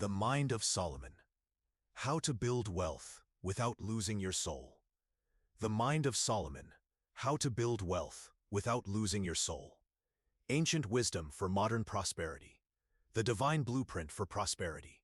The Mind of Solomon. How to Build Wealth Without Losing Your Soul. The Mind of Solomon. How to Build Wealth Without Losing Your Soul. Ancient Wisdom for Modern Prosperity. The Divine Blueprint for Prosperity.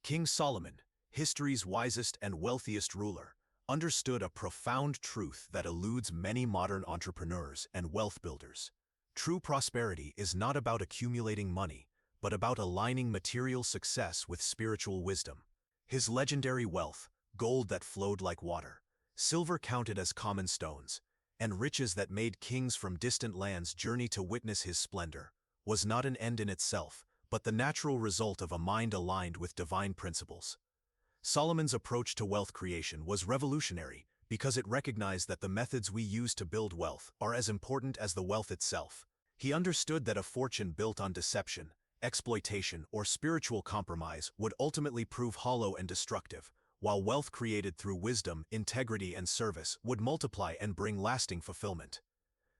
King Solomon, history's wisest and wealthiest ruler, understood a profound truth that eludes many modern entrepreneurs and wealth builders. True prosperity is not about accumulating money, but about aligning material success with spiritual wisdom. His legendary wealth, gold that flowed like water, silver counted as common stones, and riches that made kings from distant lands journey to witness his splendor, was not an end in itself, but the natural result of a mind aligned with divine principles. Solomon's approach to wealth creation was revolutionary because it recognized that the methods we use to build wealth are as important as the wealth itself. He understood that a fortune built on deception, exploitation, or spiritual compromise would ultimately prove hollow and destructive, while wealth created through wisdom, integrity, and service would multiply and bring lasting fulfillment.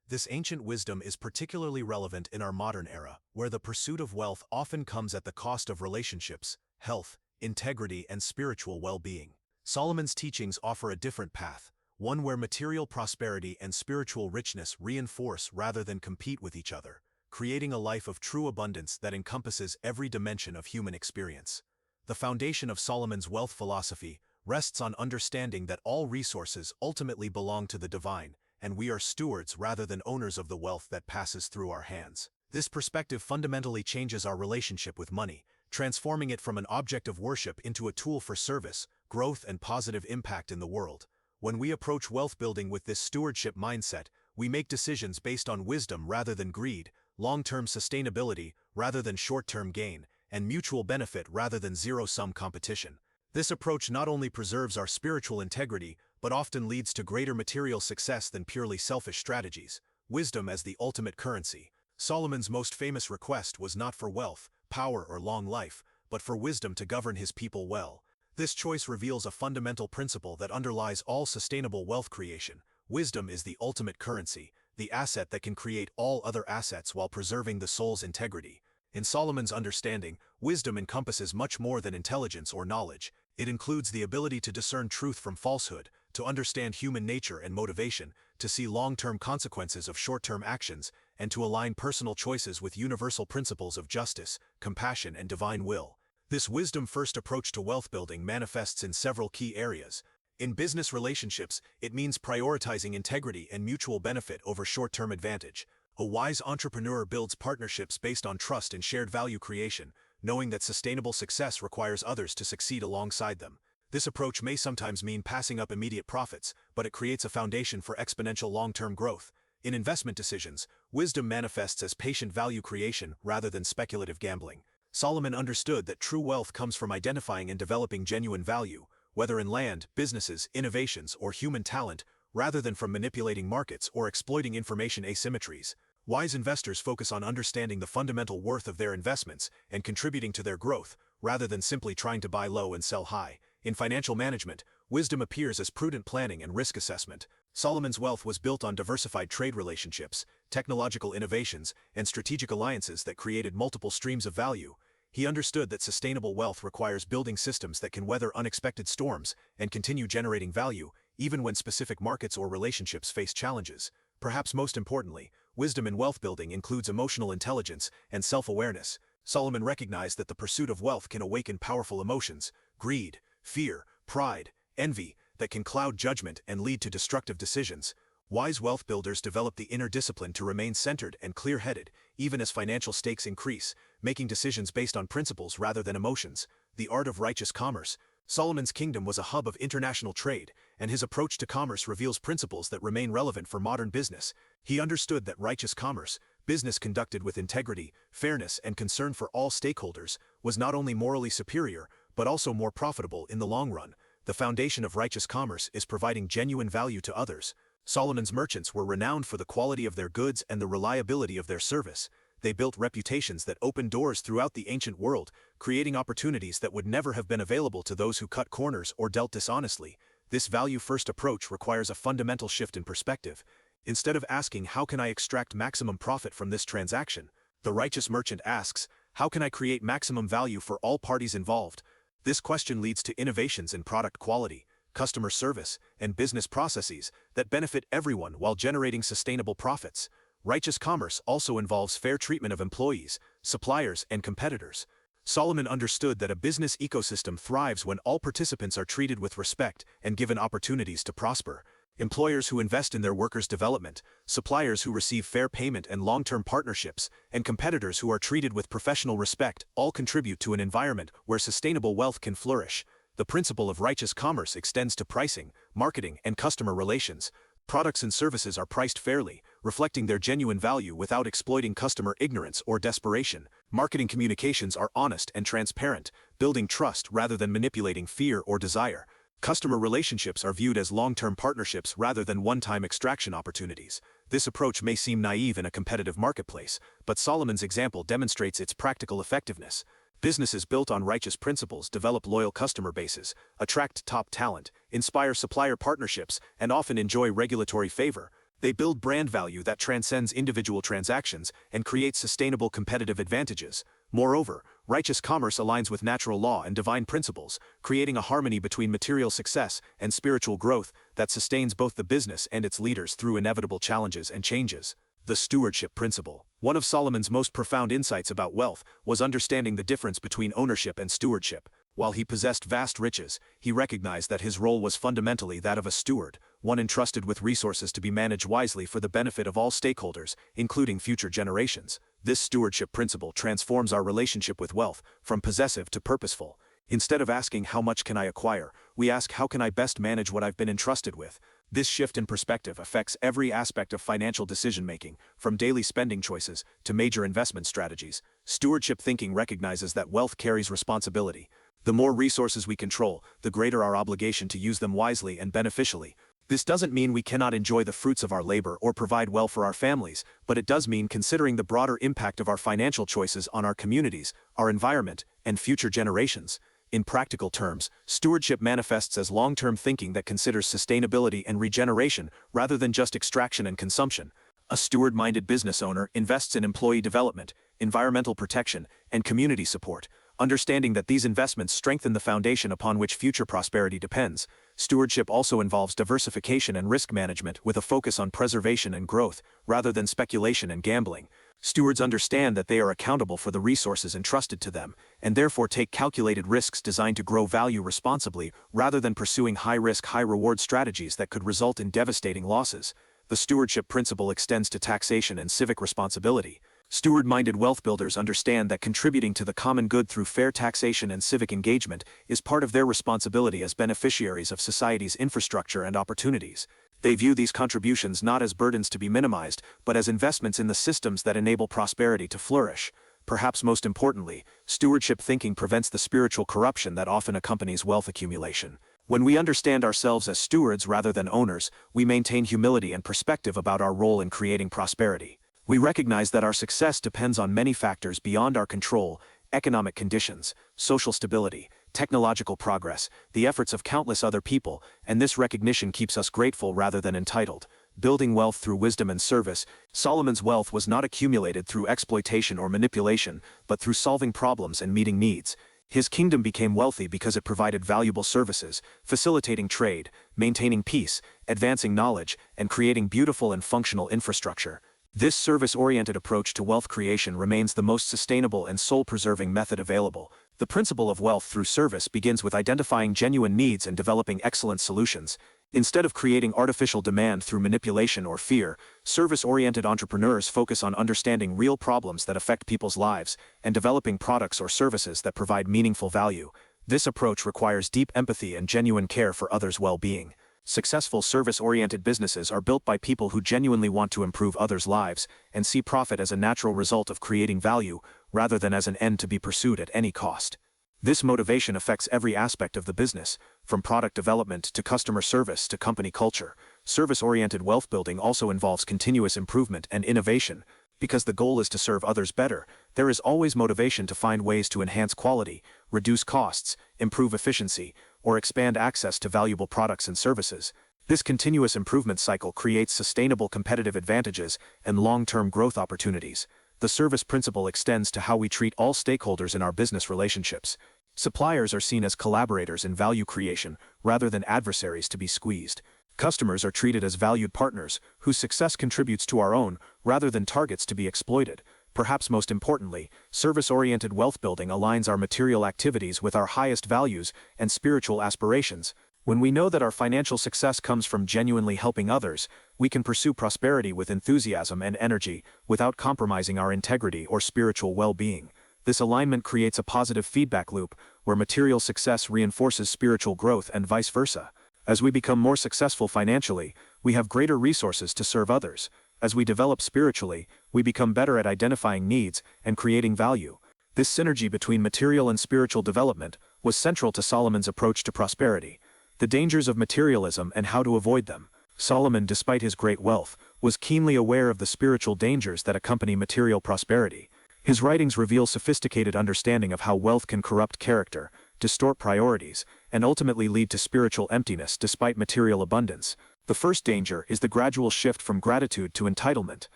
This ancient wisdom is particularly relevant in our modern era, where the pursuit of wealth often comes at the cost of relationships, health, integrity, and spiritual well-being. Solomon's teachings offer a different path, one where material prosperity and spiritual richness reinforce rather than compete with each other, creating a life of true abundance that encompasses every dimension of human experience. The foundation of Solomon's wealth philosophy rests on understanding that all resources ultimately belong to the divine, and we are stewards rather than owners of the wealth that passes through our hands. This perspective fundamentally changes our relationship with money, transforming it from an object of worship into a tool for service, growth, and positive impact in the world. When we approach wealth building with this stewardship mindset, we make decisions based on wisdom rather than greed, long-term sustainability rather than short-term gain, and mutual benefit rather than zero-sum competition. This approach not only preserves our spiritual integrity, but often leads to greater material success than purely selfish strategies. Wisdom as the ultimate currency. Solomon's most famous request was not for wealth, power, or long life, but for wisdom to govern his people well. This choice reveals a fundamental principle that underlies all sustainable wealth creation. Wisdom is the ultimate currency, the asset that can create all other assets while preserving the soul's integrity. In Solomon's understanding, wisdom encompasses much more than intelligence or knowledge. It includes the ability to discern truth from falsehood, to understand human nature and motivation, to see long-term consequences of short-term actions, and to align personal choices with universal principles of justice, compassion, and divine will. This wisdom-first approach to wealth building manifests in several key areas. In business relationships, it means prioritizing integrity and mutual benefit over short-term advantage. A wise entrepreneur builds partnerships based on trust and shared value creation, knowing that sustainable success requires others to succeed alongside them. This approach may sometimes mean passing up immediate profits, but it creates a foundation for exponential long-term growth. In investment decisions, wisdom manifests as patient value creation rather than speculative gambling. Solomon understood that true wealth comes from identifying and developing genuine value, whether in land, businesses, innovations, or human talent, rather than from manipulating markets or exploiting information asymmetries. Wise investors focus on understanding the fundamental worth of their investments and contributing to their growth, rather than simply trying to buy low and sell high. In financial management, wisdom appears as prudent planning and risk assessment. Solomon's wealth was built on diversified trade relationships, technological innovations, and strategic alliances that created multiple streams of value. He understood that sustainable wealth requires building systems that can weather unexpected storms and continue generating value, even when specific markets or relationships face challenges. Perhaps most importantly, wisdom in wealth building includes emotional intelligence and self-awareness. Solomon recognized that the pursuit of wealth can awaken powerful emotions, greed, fear, pride, envy, that can cloud judgment and lead to destructive decisions. Wise wealth builders develop the inner discipline to remain centered and clear-headed, even as financial stakes increase, making decisions based on principles rather than emotions. The art of righteous commerce. Solomon's kingdom was a hub of international trade, and his approach to commerce reveals principles that remain relevant for modern business. He understood that righteous commerce, business conducted with integrity, fairness, and concern for all stakeholders, was not only morally superior, but also more profitable in the long run. The foundation of righteous commerce is providing genuine value to others. Solomon's merchants were renowned for the quality of their goods and the reliability of their service. They built reputations that opened doors throughout the ancient world, creating opportunities that would never have been available to those who cut corners or dealt dishonestly. This value-first approach requires a fundamental shift in perspective. Instead of asking, "How can I extract maximum profit from this transaction?" the righteous merchant asks, How can I create maximum value for all parties involved? This question leads to innovations in product quality, customer service, and business processes that benefit everyone while generating sustainable profits. Righteous commerce also involves fair treatment of employees, suppliers, and competitors. Solomon understood that a business ecosystem thrives when all participants are treated with respect and given opportunities to prosper. Employers who invest in their workers' development, suppliers who receive fair payment and long-term partnerships, and competitors who are treated with professional respect all contribute to an environment where sustainable wealth can flourish. The principle of righteous commerce extends to pricing, marketing, and customer relations. Products and services are priced fairly, reflecting their genuine value without exploiting customer ignorance or desperation. Marketing communications are honest and transparent, building trust rather than manipulating fear or desire. Customer relationships are viewed as long-term partnerships rather than one-time extraction opportunities. This approach may seem naive in a competitive marketplace, but Solomon's example demonstrates its practical effectiveness. Businesses built on righteous principles develop loyal customer bases, attract top talent, inspire supplier partnerships, and often enjoy regulatory favor. They build brand value that transcends individual transactions and creates sustainable competitive advantages. Moreover, righteous commerce aligns with natural law and divine principles, creating a harmony between material success and spiritual growth that sustains both the business and its leaders through inevitable challenges and changes. The stewardship principle. One of Solomon's most profound insights about wealth was understanding the difference between ownership and stewardship. While he possessed vast riches, he recognized that his role was fundamentally that of a steward, one entrusted with resources to be managed wisely for the benefit of all stakeholders, including future generations. This stewardship principle transforms our relationship with wealth from possessive to purposeful. Instead of asking how much can I acquire, we ask how can I best manage what I've been entrusted with. This shift in perspective affects every aspect of financial decision-making, from daily spending choices to major investment strategies. Stewardship thinking recognizes that wealth carries responsibility. The more resources we control, the greater our obligation to use them wisely and beneficially. This doesn't mean we cannot enjoy the fruits of our labor or provide well for our families, but it does mean considering the broader impact of our financial choices on our communities, our environment, and future generations. In practical terms, stewardship manifests as long-term thinking that considers sustainability and regeneration rather than just extraction and consumption. A steward-minded business owner invests in employee development, environmental protection, and community support, understanding that these investments strengthen the foundation upon which future prosperity depends. Stewardship also involves diversification and risk management with a focus on preservation and growth, rather than speculation and gambling. Stewards understand that they are accountable for the resources entrusted to them, and therefore take calculated risks designed to grow value responsibly, rather than pursuing high-risk, high-reward strategies that could result in devastating losses. The stewardship principle extends to taxation and civic responsibility. Steward-minded wealth builders understand that contributing to the common good through fair taxation and civic engagement is part of their responsibility as beneficiaries of society's infrastructure and opportunities. They view these contributions not as burdens to be minimized, but as investments in the systems that enable prosperity to flourish. Perhaps most importantly, stewardship thinking prevents the spiritual corruption that often accompanies wealth accumulation. When we understand ourselves as stewards rather than owners, we maintain humility and perspective about our role in creating prosperity. We recognize that our success depends on many factors beyond our control: economic conditions, social stability, technological progress, the efforts of countless other people, and this recognition keeps us grateful rather than entitled. Building wealth through wisdom and service. Solomon's wealth was not accumulated through exploitation or manipulation, but through solving problems and meeting needs. His kingdom became wealthy because it provided valuable services, facilitating trade, maintaining peace, advancing knowledge, and creating beautiful and functional infrastructure. This service-oriented approach to wealth creation remains the most sustainable and soul-preserving method available. The principle of wealth through service begins with identifying genuine needs and developing excellent solutions. Instead of creating artificial demand through manipulation or fear, service-oriented entrepreneurs focus on understanding real problems that affect people's lives and developing products or services that provide meaningful value. This approach requires deep empathy and genuine care for others' well-being. Successful service-oriented businesses are built by people who genuinely want to improve others' lives and see profit as a natural result of creating value, rather than as an end to be pursued at any cost. This motivation affects every aspect of the business, from product development to customer service to company culture. Service-oriented wealth building also involves continuous improvement and innovation. Because the goal is to serve others better, there is always motivation to find ways to enhance quality, reduce costs, improve efficiency, or expand access to valuable products and services. This continuous improvement cycle creates sustainable competitive advantages and long-term growth opportunities. the service principle extends to how we treat all stakeholders in our business relationships. Suppliers are seen as collaborators in value creation, rather than adversaries to be squeezed. Customers are treated as valued partners, whose success contributes to our own, rather than targets to be exploited. Perhaps most importantly, service-oriented wealth building aligns our material activities with our highest values and spiritual aspirations. When we know that our financial success comes from genuinely helping others, we can pursue prosperity with enthusiasm and energy, without compromising our integrity or spiritual well-being. This alignment creates a positive feedback loop, where material success reinforces spiritual growth and vice versa. As we become more successful financially, we have greater resources to serve others. As we develop spiritually, we become better at identifying needs and creating value. This synergy between material and spiritual development was central to Solomon's approach to prosperity. The dangers of materialism and how to avoid them. Solomon, despite his great wealth, was keenly aware of the spiritual dangers that accompany material prosperity. His writings reveal sophisticated understanding of how wealth can corrupt character, distort priorities, and ultimately lead to spiritual emptiness despite material abundance. The first danger is the gradual shift from gratitude to entitlement.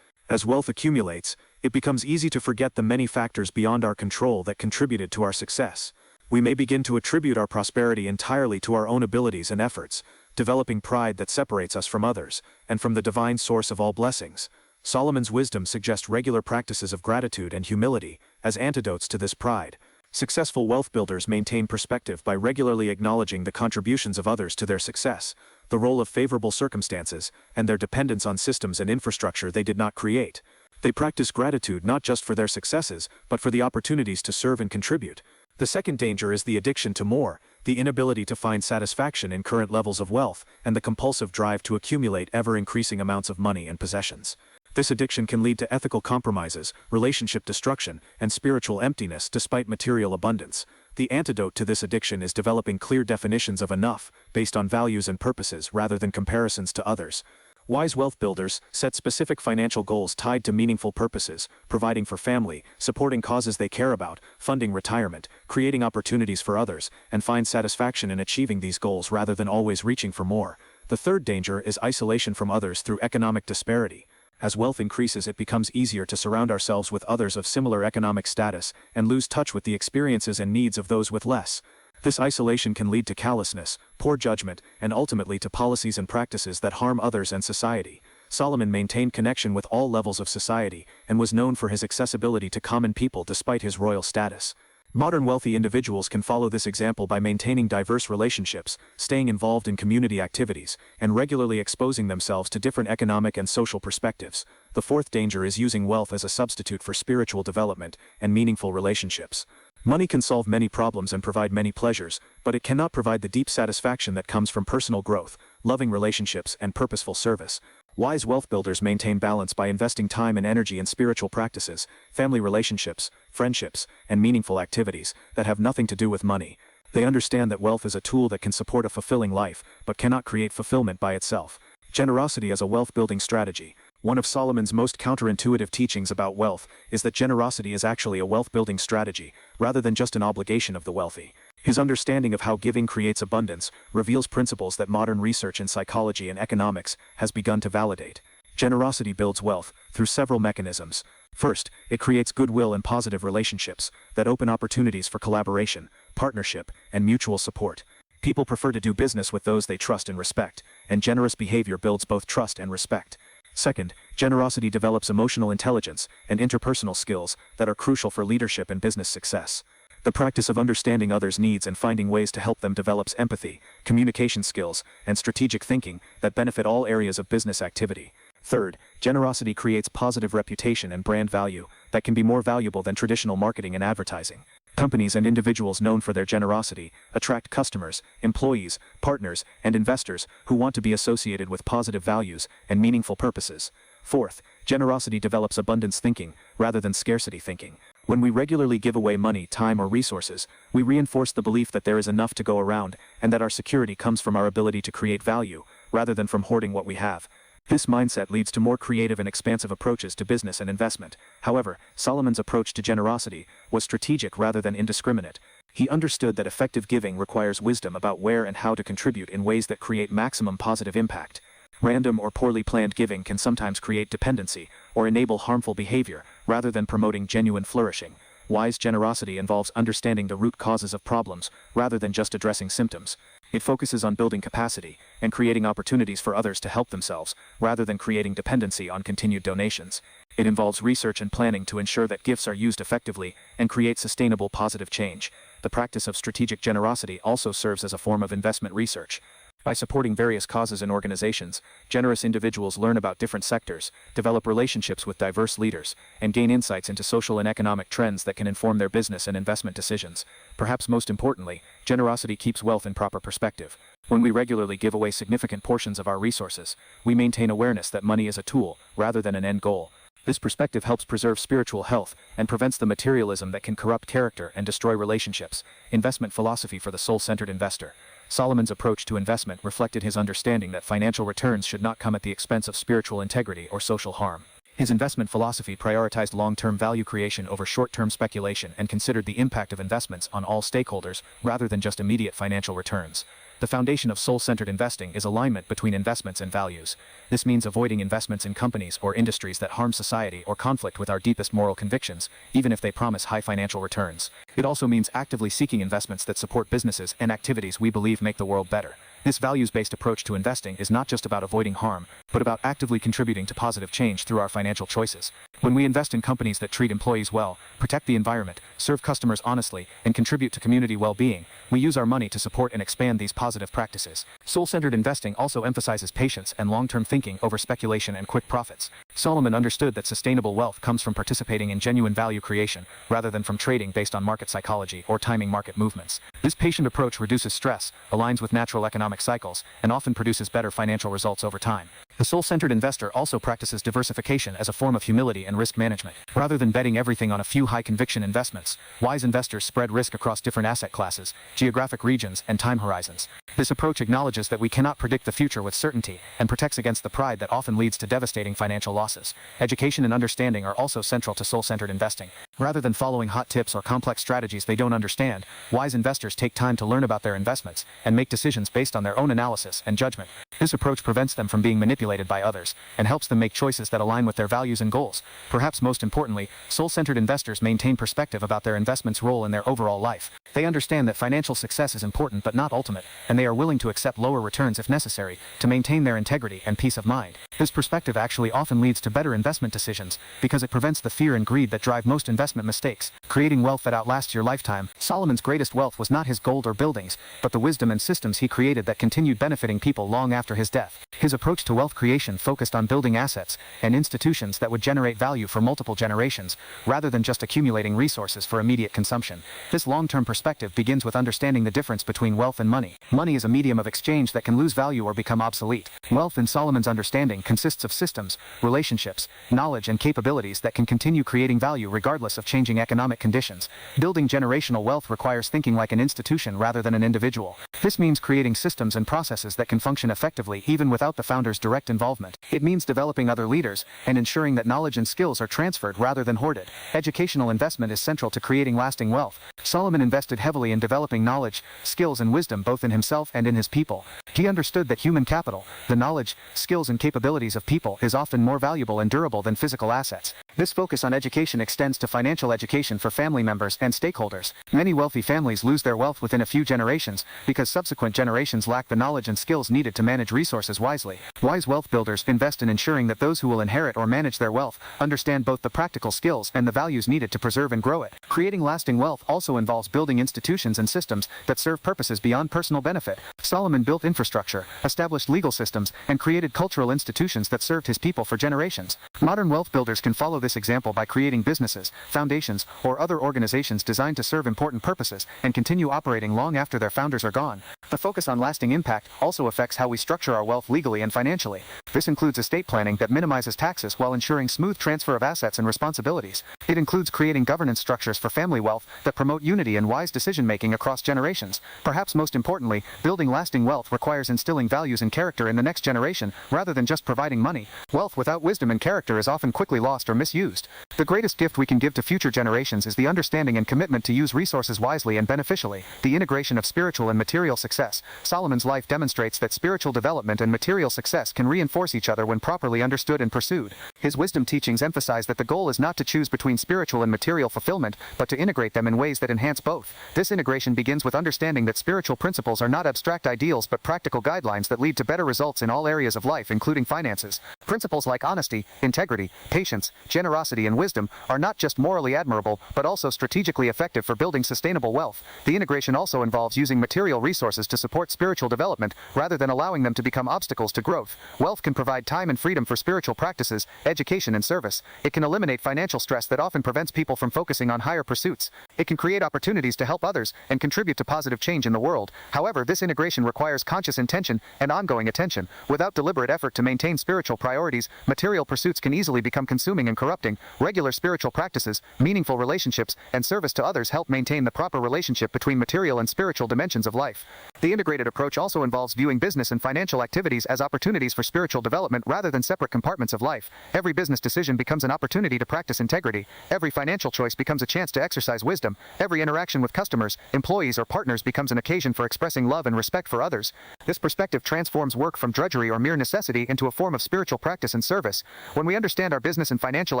As wealth accumulates, it becomes easy to forget the many factors beyond our control that contributed to our success. We may begin to attribute our prosperity entirely to our own abilities and efforts, developing pride that separates us from others, and from the divine source of all blessings. Solomon's wisdom suggests regular practices of gratitude and humility as antidotes to this pride. Successful wealth builders maintain perspective by regularly acknowledging the contributions of others to their success, the role of favorable circumstances, and their dependence on systems and infrastructure they did not create. They practice gratitude not just for their successes, but for the opportunities to serve and contribute. The second danger is the addiction to more, the inability to find satisfaction in current levels of wealth, and the compulsive drive to accumulate ever-increasing amounts of money and possessions. This addiction can lead to ethical compromises, relationship destruction, and spiritual emptiness despite material abundance. The antidote to this addiction is developing clear definitions of enough, based on values and purposes rather than comparisons to others. Wise wealth builders set specific financial goals tied to meaningful purposes, providing for family, supporting causes they care about, funding retirement, creating opportunities for others, and find satisfaction in achieving these goals rather than always reaching for more. The third danger is isolation from others through economic disparity. As wealth increases, it becomes easier to surround ourselves with others of similar economic status and lose touch with the experiences and needs of those with less. This isolation can lead to callousness, poor judgment, and ultimately to policies and practices that harm others and society. Solomon maintained connection with all levels of society and was known for his accessibility to common people despite his royal status. Modern wealthy individuals can follow this example by maintaining diverse relationships, staying involved in community activities, and regularly exposing themselves to different economic and social perspectives. The fourth danger is using wealth as a substitute for spiritual development and meaningful relationships. Money can solve many problems and provide many pleasures, but it cannot provide the deep satisfaction that comes from personal growth, loving relationships, and purposeful service. Wise wealth builders maintain balance by investing time and energy in spiritual practices, family relationships, friendships, and meaningful activities that have nothing to do with money. They understand that wealth is a tool that can support a fulfilling life, but cannot create fulfillment by itself. Generosity as a wealth-building strategy. One of Solomon's most counterintuitive teachings about wealth is that generosity is actually a wealth-building strategy, rather than just an obligation of the wealthy. His understanding of how giving creates abundance reveals principles that modern research in psychology and economics has begun to validate. Generosity builds wealth through several mechanisms. First, it creates goodwill and positive relationships that open opportunities for collaboration, partnership, and mutual support. People prefer to do business with those they trust and respect, and generous behavior builds both trust and respect. Second, generosity develops emotional intelligence and interpersonal skills that are crucial for leadership and business success. The practice of understanding others' needs and finding ways to help them develops empathy, communication skills, and strategic thinking that benefit all areas of business activity. Third, generosity creates positive reputation and brand value that can be more valuable than traditional marketing and advertising. Companies and individuals known for their generosity attract customers, employees, partners, and investors who want to be associated with positive values and meaningful purposes. Fourth, generosity develops abundance thinking rather than scarcity thinking. When we regularly give away money, time, or resources, we reinforce the belief that there is enough to go around and that our security comes from our ability to create value rather than from hoarding what we have. This mindset leads to more creative and expansive approaches to business and investment. However, Solomon's approach to generosity was strategic rather than indiscriminate. He understood that effective giving requires wisdom about where and how to contribute in ways that create maximum positive impact. Random or poorly planned giving can sometimes create dependency or enable harmful behavior rather than promoting genuine flourishing. Wise generosity involves understanding the root causes of problems rather than just addressing symptoms. It focuses on building capacity and creating opportunities for others to help themselves rather than creating dependency on continued donations. It involves research and planning to ensure that gifts are used effectively and create sustainable positive change. The practice of strategic generosity also serves as a form of investment research. By supporting various causes and organizations, generous individuals learn about different sectors, develop relationships with diverse leaders, and gain insights into social and economic trends that can inform their business and investment decisions. Perhaps most importantly, generosity keeps wealth in proper perspective. When we regularly give away significant portions of our resources, we maintain awareness that money is a tool rather than an end goal. This perspective helps preserve spiritual health and prevents the materialism that can corrupt character and destroy relationships. Investment philosophy for the soul-centered investor. Solomon's approach to investment reflected his understanding that financial returns should not come at the expense of spiritual integrity or social harm. His investment philosophy prioritized long-term value creation over short-term speculation and considered the impact of investments on all stakeholders rather than just immediate financial returns. The foundation of soul-centered investing is alignment between investments and values. This means avoiding investments in companies or industries that harm society or conflict with our deepest moral convictions, even if they promise high financial returns. It also means actively seeking investments that support businesses and activities we believe make the world better. This values-based approach to investing is not just about avoiding harm, but about actively contributing to positive change through our financial choices. When we invest in companies that treat employees well, protect the environment, serve customers honestly, and contribute to community well-being, we use our money to support and expand these positive practices. Soul-centered investing also emphasizes patience and long-term thinking over speculation and quick profits. Solomon understood that sustainable wealth comes from participating in genuine value creation, rather than from trading based on market psychology or timing market movements. This patient approach reduces stress, aligns with natural economic cycles, and often produces better financial results over time. The soul-centered investor also practices diversification as a form of humility and risk management. Rather than betting everything on a few high-conviction investments, wise investors spread risk across different asset classes, geographic regions, and time horizons. This approach acknowledges that we cannot predict the future with certainty and protects against the pride that often leads to devastating financial losses. Education and understanding are also central to soul-centered investing. Rather than following hot tips or complex strategies they don't understand, wise investors take time to learn about their investments and make decisions based on their own analysis and judgment. This approach prevents them from being manipulated by others and helps them make choices that align with their values and goals. Perhaps most importantly, soul-centered investors maintain perspective about their investment's role in their overall life. They understand that financial success is important but not ultimate, and they are willing to accept lower returns if necessary to maintain their integrity and peace of mind. This perspective actually often leads to better investment decisions because it prevents the fear and greed that drive most investment mistakes. Creating wealth that outlasts your lifetime. Solomon's greatest wealth was not his gold or buildings, but the wisdom and systems he created that continued benefiting people long after his death. His approach to wealth creation focused on building assets and institutions that would generate value for multiple generations, rather than just accumulating resources for immediate consumption. This long-term perspective begins with understanding the difference between wealth and money. Money is a medium of exchange that can lose value or become obsolete. Wealth, in Solomon's understanding, consists of systems, relationships, knowledge, and capabilities that can continue creating value regardless of changing economic conditions. Building generational wealth requires thinking like an institution rather than an individual. This means creating systems and processes that can function effectively even without the founder's direct involvement. It means developing other leaders and ensuring that knowledge and skills are transferred rather than hoarded. Educational investment is central to creating lasting wealth. Solomon invested heavily in developing knowledge, skills, and wisdom both in himself and in his people. He understood that human capital, the knowledge, skills, and capabilities of people, is often more valuable and durable than physical assets. This focus on education extends to financial education for family members and stakeholders. Many wealthy families lose their wealth within a few generations because subsequent generations lack the knowledge and skills needed to manage resources wisely. Wise wealth builders invest in ensuring that those who will inherit or manage their wealth understand both the practical skills and the values needed to preserve and grow it. Creating lasting wealth also involves building institutions and systems that serve purposes beyond personal benefit. Solomon built infrastructure, established legal systems, and created cultural institutions that served his people for generations. Modern wealth builders can follow this example by creating businesses, foundations, or other organizations designed to serve important purposes and continue operating long after their founders are gone. The focus on lasting impact also affects how we structure our wealth legally and financially. This includes estate planning that minimizes taxes while ensuring smooth transfer of assets and responsibilities. It includes creating governance structures for family wealth that promote unity and wise decision-making across generations. Perhaps most importantly, building lasting wealth requires instilling values and character in the next generation rather than just providing money. Wealth without wisdom and character is often quickly lost or misused. The greatest gift we can give to future generations is the understanding and commitment to use resources wisely and beneficially. The integration of spiritual and material success success. Solomon's life demonstrates that spiritual development and material success can reinforce each other when properly understood and pursued. His wisdom teachings emphasize that the goal is not to choose between spiritual and material fulfillment, but to integrate them in ways that enhance both. This integration begins with understanding that spiritual principles are not abstract ideals but practical guidelines that lead to better results in all areas of life, including finances. Principles like honesty, integrity, patience, generosity, and wisdom are not just morally admirable, but also strategically effective for building sustainable wealth. The integration also involves using material resources to support spiritual development, rather than allowing them to become obstacles to growth. Wealth can provide time and freedom for spiritual practices, education, and service. It can eliminate financial stress that often prevents people from focusing on higher pursuits. It can create opportunities to help others and contribute to positive change in the world. However, this integration requires conscious intention and ongoing attention. Without deliberate effort to maintain spiritual priorities, material pursuits can easily become consuming and corrupting. Regular spiritual practices, meaningful relationships, and service to others help maintain the proper relationship between material and spiritual dimensions of life. The integrated approach also involves viewing business and financial activities as opportunities for spiritual development rather than separate compartments of life. Every business decision becomes an opportunity to practice integrity. Every financial choice becomes a chance to exercise wisdom. Every interaction with customers, employees, or partners becomes an occasion for expressing love and respect for others. This perspective transforms work from drudgery or mere necessity into a form of spiritual practice and service. When we understand our business and financial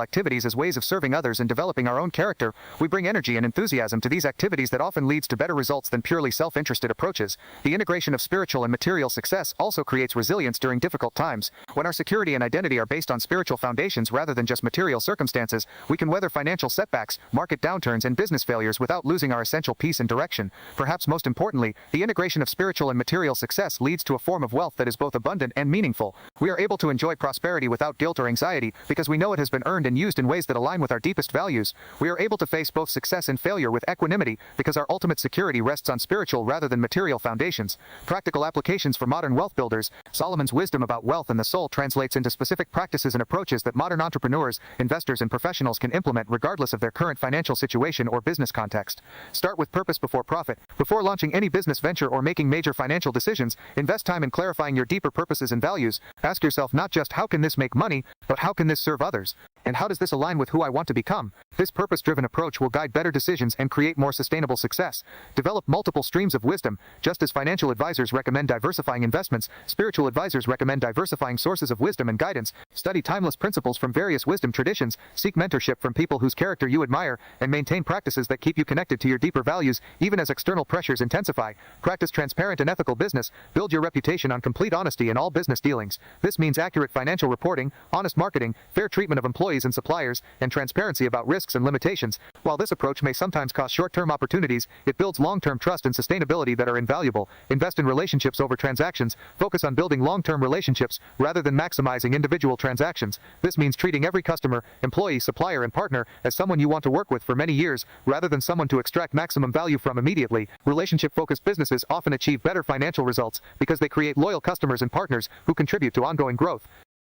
activities as ways of serving others and developing our own character, we bring energy and enthusiasm to these activities that often leads to better results than purely self-interested approaches. The integration of spiritual and material success also creates resilience during difficult times. When our security and identity are based on spiritual foundations rather than just material circumstances, we can weather financial setbacks, market downturns, and business failures without losing our essential peace and direction. Perhaps most importantly, the integration of spiritual and material success leads to a form of wealth that is both abundant and meaningful. We are able to enjoy prosperity without guilt or anxiety because we know it has been earned and used in ways that align with our deepest values. We are able to face both success and failure with equanimity because our ultimate security rests on spiritual rather than material foundations. Practical applications for modern wealth builders. Solomon's wisdom about wealth and the soul translates into specific practices and approaches that modern entrepreneurs, investors, and professionals can implement regardless of their current financial situation or business context. Start with purpose before profit. Before launching any business venture or making major financial decisions, invest time in clarifying your deeper purposes and values. Ask yourself not just how can this make money, but how can this serve others? And how does this align with who I want to become? This purpose-driven approach will guide better decisions and create more sustainable success. Develop multiple streams of wisdom. Just as financial advisors recommend diversifying investments, spiritual advisors recommend diversifying sources of wisdom and guidance. Study timeless principles from various wisdom traditions, seek mentorship from people whose character you admire, and maintain practices that keep you connected to your deeper values, even as external pressures intensify. Practice transparent and ethical business. Build your reputation on complete honesty in all business dealings. This means accurate financial reporting, honest marketing, fair treatment of employees and suppliers, and transparency about risks and limitations. While this approach may sometimes cost short-term opportunities, it builds long-term trust and sustainability that are invaluable. Invest in relationships over transactions. Focus on building long-term relationships rather than maximizing individual transactions. This means treating every customer, employee, supplier, and partner as someone you want to work with for many years, rather than someone to extract maximum value from immediately. Relationship-focused businesses often achieve better financial results because they create loyal customers and partners who contribute to ongoing growth.